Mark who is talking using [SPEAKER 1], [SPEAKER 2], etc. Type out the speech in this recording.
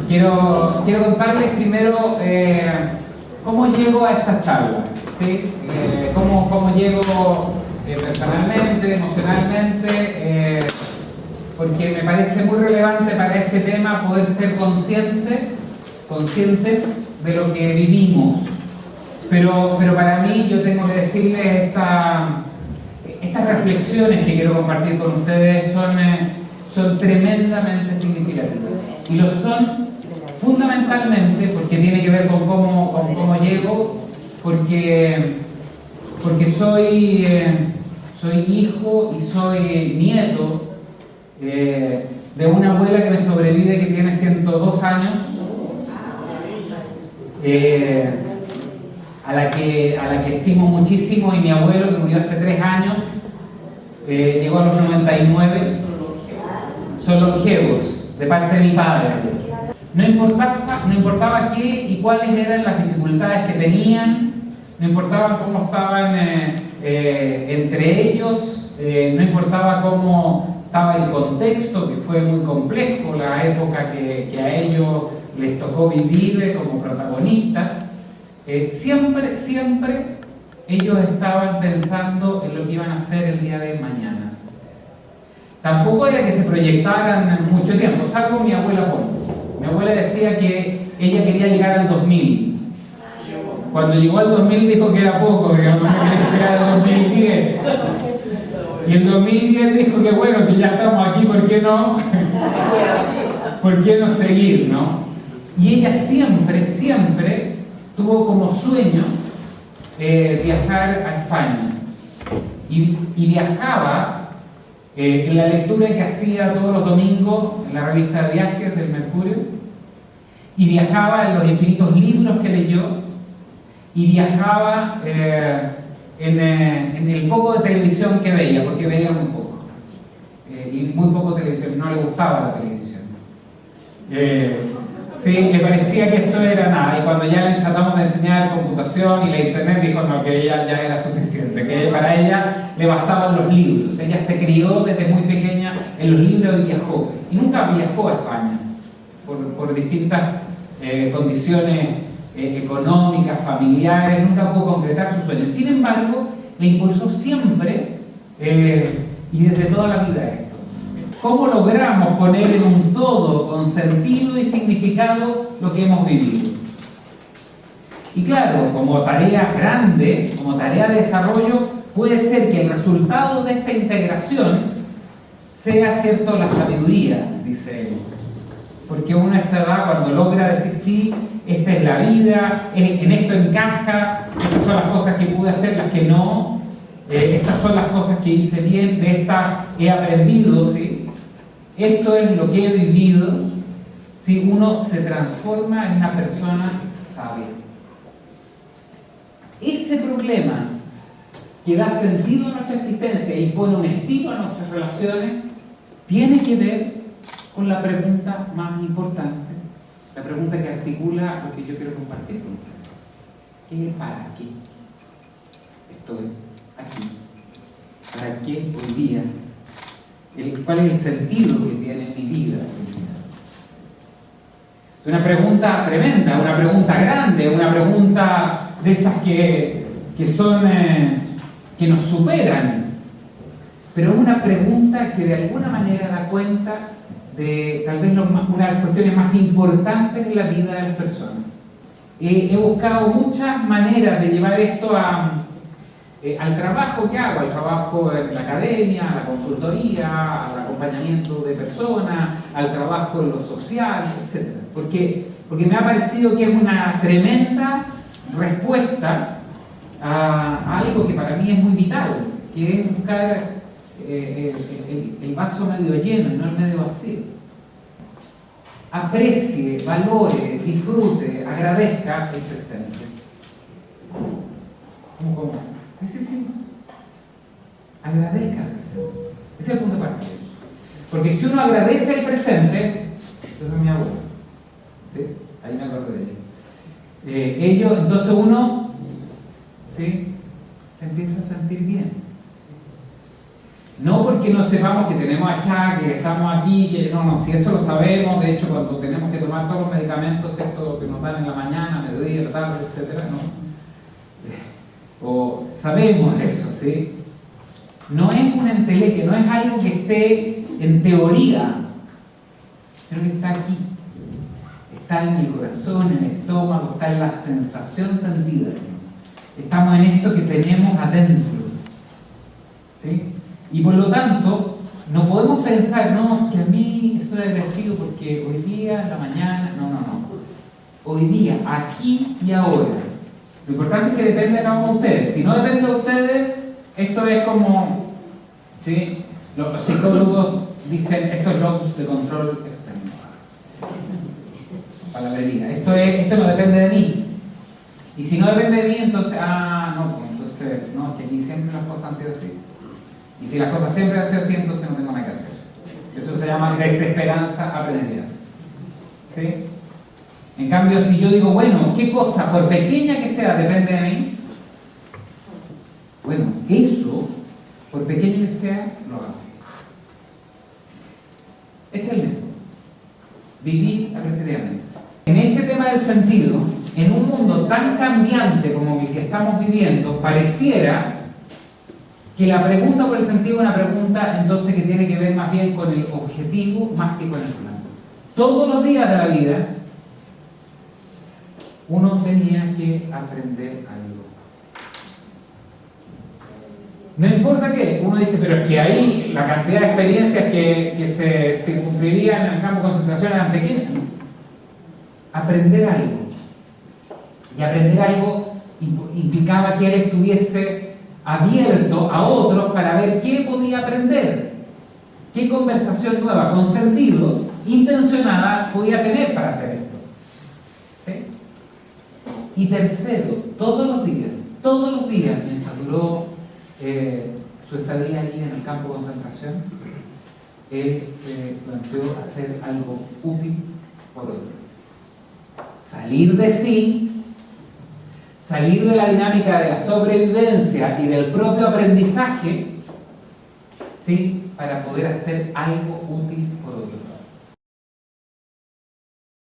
[SPEAKER 1] Quiero contarles primero cómo llego a esta charla, ¿sí? Cómo llego personalmente, emocionalmente, porque me parece muy relevante para este tema poder ser conscientes de lo que vivimos. Pero para mí, yo tengo que decirles estas reflexiones que quiero compartir con ustedes son tremendamente significativas. Y lo son fundamentalmente porque tiene que ver con cómo llego, porque soy hijo y soy nieto de una abuela que me sobrevive, que tiene 102 años, a la que estimo muchísimo, y mi abuelo, que murió hace 3 años, llegó a los 99, son longevos, de parte de mi padre. No importaba qué y cuáles eran las dificultades que tenían, no importaba cómo estaban entre ellos, no importaba cómo estaba el contexto, que fue muy complejo, la época que a ellos les tocó vivir como protagonistas. Siempre ellos estaban pensando en lo que iban a hacer el día de mañana. Tampoco era que se proyectaran mucho tiempo, salvo mi abuela Ponto. Mi abuela decía que ella quería llegar al 2000. Cuando llegó al 2000 dijo que era poco, digamos, que quería llegar al 2010. Y en 2010 dijo que bueno, que ya estamos aquí, ¿por qué no? ¿Por qué no seguir, no? Y ella siempre tuvo como sueño viajar a España. Y viajaba en la lectura que hacía todos los domingos en la revista de viajes del Mercurio, y viajaba en los infinitos libros que leyó, y viajaba en el poco de televisión que veía, porque veía muy poco, y muy poco televisión, no le gustaba la televisión. Sí, le parecía que esto era nada, y cuando ya le tratamos de enseñar computación y la internet, dijo no, que ella ya era suficiente, que para ella le bastaban los libros. Ella se crió desde muy pequeña en los libros y viajó, y nunca viajó a España por distintas condiciones económicas, familiares, nunca pudo concretar sus sueños. Sin embargo, le impulsó siempre y desde toda la vida esto. ¿Cómo logramos poner en un todo, con sentido y significado, lo que hemos vivido? Y claro, como tarea grande, como tarea de desarrollo, puede ser que el resultado de esta integración sea, cierto, la sabiduría, dice él. Porque uno a esta edad, cuando logra decir sí, esta es la vida, en esto encaja, estas son las cosas que pude hacer, las que no, estas son las cosas que hice bien, de estas he aprendido, ¿sí? Esto es lo que he vivido, ¿sí? Uno se transforma en una persona sabia. Ese problema que da sentido a nuestra existencia y pone un estilo a nuestras relaciones, tiene que ver con la pregunta más importante, la pregunta que articula lo que yo quiero compartir con ustedes. ¿Qué es para qué? Estoy aquí. ¿Para qué hoy día? ¿Cuál es el sentido que tiene mi vida? Una pregunta tremenda, una pregunta grande, una pregunta de esas que nos superan, pero una pregunta que de alguna manera da cuenta de tal vez una de las cuestiones más importantes de la vida de las personas. He buscado muchas maneras de llevar esto al trabajo que hago, al trabajo en la academia, a la consultoría, al acompañamiento de personas, al trabajo en lo social, etc. Porque me ha parecido que es una tremenda respuesta a algo que para mí es muy vital, que es buscar el vaso medio lleno y no el medio vacío. Aprecie, valore, disfrute, agradezca el presente. ¿Cómo? Sí. Agradezca el presente. Ese es el punto de partida. Porque si uno agradece el presente, entonces mi abuelo, ¿sí? Ahí me acuerdo de ello. Entonces uno, ¿sí?, se empieza a sentir bien. No porque no sepamos que tenemos achaques, que estamos aquí, que no, si eso lo sabemos, de hecho cuando tenemos que tomar todos los medicamentos, ¿cierto? Que nos dan en la mañana, mediodía, la tarde, etcétera, ¿no? O sabemos eso, ¿sí? No es un enteleque, no es algo que esté en teoría, sino que está aquí. Está en el corazón, en el estómago, está en la sensación sentida, ¿sí? Estamos en esto que tenemos adentro, ¿sí? Y por lo tanto, no podemos pensar, no, es que a mí estoy agradecido porque hoy día, en la mañana, no. Hoy día, aquí y ahora. Lo importante es que depende de cada uno de ustedes. Si no depende de ustedes, esto es como, ¿sí? Los psicólogos dicen, esto es locus de control externo. Palabrería. Esto no depende de mí. Y si no depende de mí, entonces, no, que aquí siempre las cosas han sido así. Y si las cosas siempre han sido así, entonces no tengo nada que hacer. Eso se llama desesperanza aprendida. ¿Sí? En cambio, si yo digo, bueno, ¿qué cosa, por pequeña que sea, depende de mí? Bueno, eso, por pequeño que sea, lo hago. Este es el método. Vivir apreciadamente. En este tema del sentido, en un mundo tan cambiante como el que estamos viviendo, pareciera que la pregunta por el sentido es una pregunta entonces que tiene que ver más bien con el objetivo más que con el plan. Todos los días de la vida uno tenía que aprender algo. No importa qué, uno dice, pero es que ahí la cantidad de experiencias que se cumplirían en el campo de concentración eran pequeñas. Aprender algo. Y aprender algo implicaba que él estuviese abierto a otros para ver qué podía aprender, qué conversación nueva, con sentido, intencionada, podía tener para hacer esto. ¿Sí? Y tercero, todos los días, mientras duró su estadía aquí en el campo de concentración, él se planteó hacer algo útil por otro. Salir de sí, salir de la dinámica de la sobrevivencia y del propio aprendizaje, ¿sí? Para poder hacer algo útil